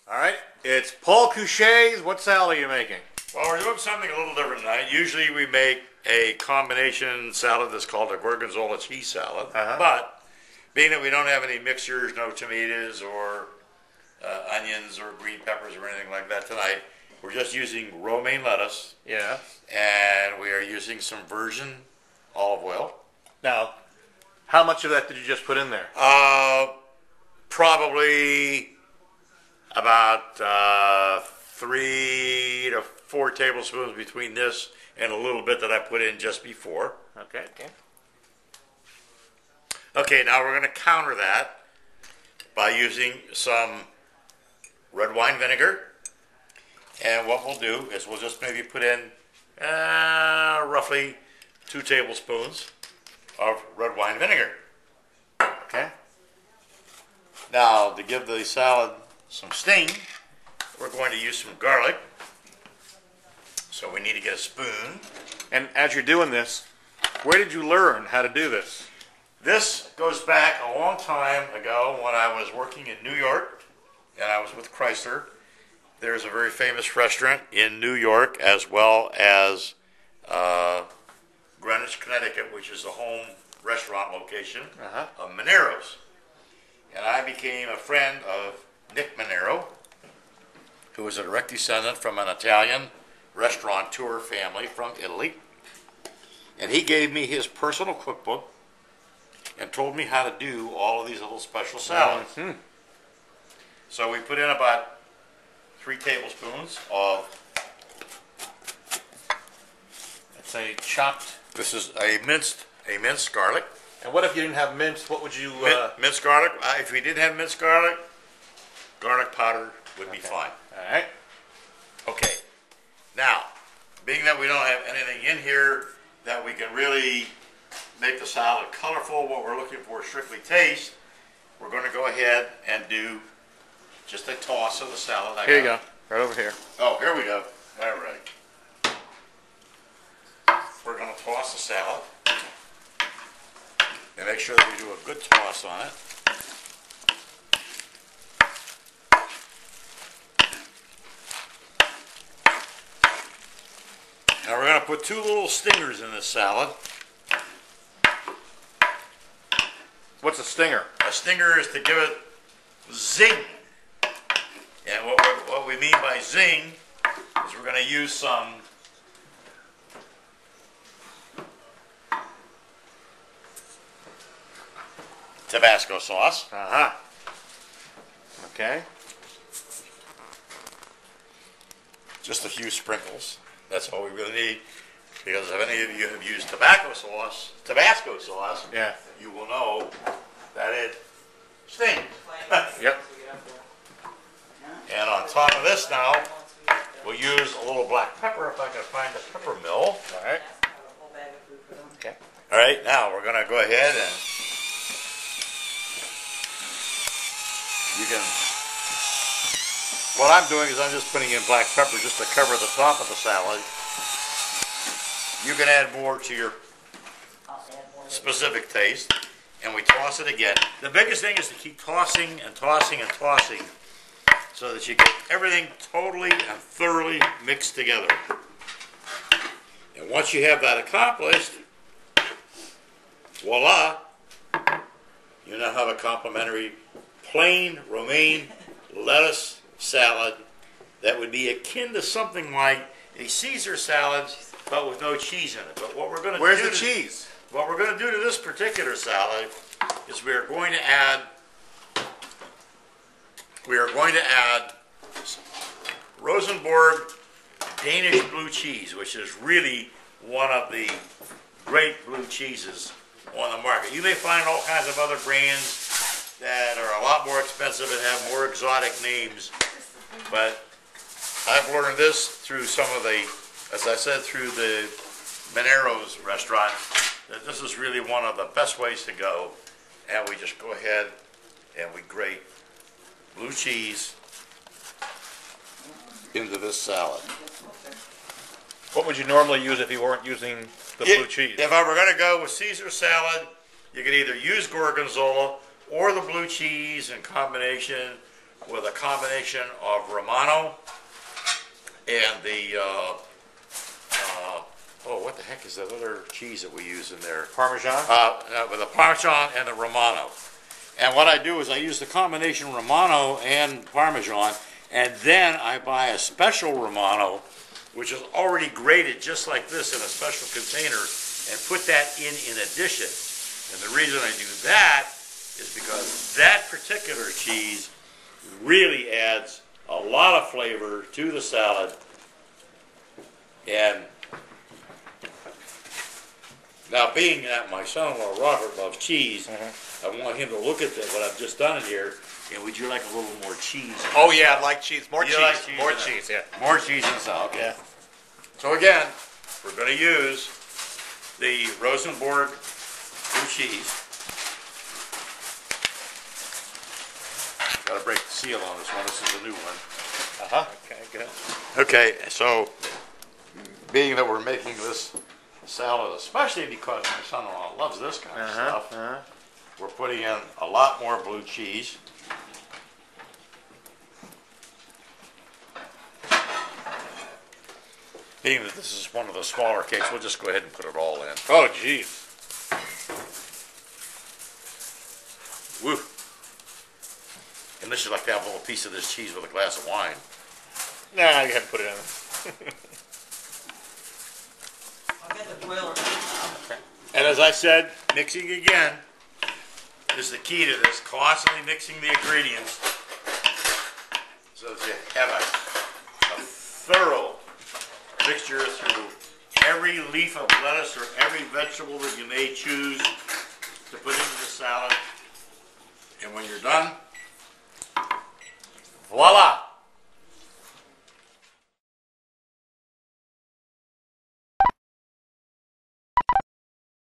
All right, it's Paul Couché's. What salad are you making? Well, we're doing something a little different tonight. Usually we make a combination salad that's called a gorgonzola cheese salad. But being that we don't have any mixtures, no tomatoes or onions or green peppers or anything like that tonight, we're just using romaine lettuce. Yeah. And we are using some virgin olive oil. Now, how much of that did you just put in there? Probably about 3 to 4 tablespoons between this and a little bit that I put in just before. Okay. Okay, now we're going to counter that by using some red wine vinegar. And what we'll do is we'll just maybe put in roughly 2 tablespoons of red wine vinegar. Okay. Now, to give the salad some sting, we're going to use some garlic. So we need to get a spoon. And as you're doing this, where did you learn how to do this? This goes back a long time ago when I was working in New York, and I was with Chrysler. There's a very famous restaurant in New York, as well as Greenwich, Connecticut, which is the home restaurant location of Monero's. And I became a friend of Nick Monero, who was a direct descendant from an Italian restaurateur family from Italy. And he gave me his personal cookbook and told me how to do all of these little special salads. So we put in about 3 tablespoons of, Let's say chopped. this is a minced garlic. And what if you didn't have minced? What would you? Minced garlic. If we didn't have minced garlic, garlic powder would be fine. All right. Okay. Now, being that we don't have anything in here that we can really make the salad colorful, what we're looking for is strictly taste, we're going to go ahead and do just a toss of the salad. Here you go. Right over here. Oh, here we go. All right. We're going to toss the salad and make sure that we do a good toss on it. Now we're going to put 2 little stingers in this salad. What's a stinger? A stinger is to give it zing. And what we mean by zing is we're going to use some Tabasco sauce. Okay. Just a few sprinkles. That's all we really need. Because if any of you have used Tabasco sauce, Yeah. you will know that it stings. Yep. And on top of this now, we'll use a little black pepper if I can find the pepper mill. All right. Okay. All right, now we're going to go ahead and you can, what I'm doing is I'm just putting in black pepper just to cover the top of the salad. You can add more to your specific taste, and we toss it again. The biggest thing is to keep tossing and tossing and tossing so that you get everything totally and thoroughly mixed together. And once you have that accomplished, voila, you now have a complimentary plain romaine lettuce salad that would be akin to something like a Caesar salad, but with no cheese in it. But what we're going to Where's the cheese? What we're going to do to this particular salad is we are going to add Rosenborg Danish blue cheese, which is really one of the great blue cheeses on the market. You may find all kinds of other brands that are a lot more expensive and have more exotic names, but I've learned this through some of the, as I said, through the Monero's restaurant, that this is really one of the best ways to go. And we just go ahead and we grate blue cheese into this salad. What would you normally use if you weren't using the blue cheese? If I were going to go with Caesar salad, you could either use gorgonzola or the blue cheese in combination, with a combination of Romano and the, oh, what the heck is that other cheese that we use in there? Parmesan? With the Parmesan and the Romano. And what I do is I use the combination Romano and Parmesan, and then I buy a special Romano, which is already grated just like this in a special container, and put that in addition. And the reason I do that is because that particular cheese really adds a lot of flavor to the salad. And now, being that my son-in-law Robert loves cheese, I want him to look at what I've just done here. And would you like a little more cheese? Oh yeah, I like cheese. More You cheese. like cheese More in it? cheese, yeah. More cheese in the salad. Okay. Yeah. So again, we're going to use the Rosenborg blue cheese. Got to break the seal on this one. This is a new one. Uh-huh. Okay, good. Okay, so being that we're making this salad, especially because my son-in-law loves this kind of stuff, we're putting in a lot more blue cheese. Being that this is one of the smaller cakes, we'll just go ahead and put it all in. Oh, geez. Woo! And this is like to have a little piece of this cheese with a glass of wine. Nah, you had to put it in. I'll get the boiler. And as I said, mixing again is the key to this. Constantly mixing the ingredients so that you have a thorough mixture through every leaf of lettuce or every vegetable that you may choose to put into the salad. And when you're done, voila!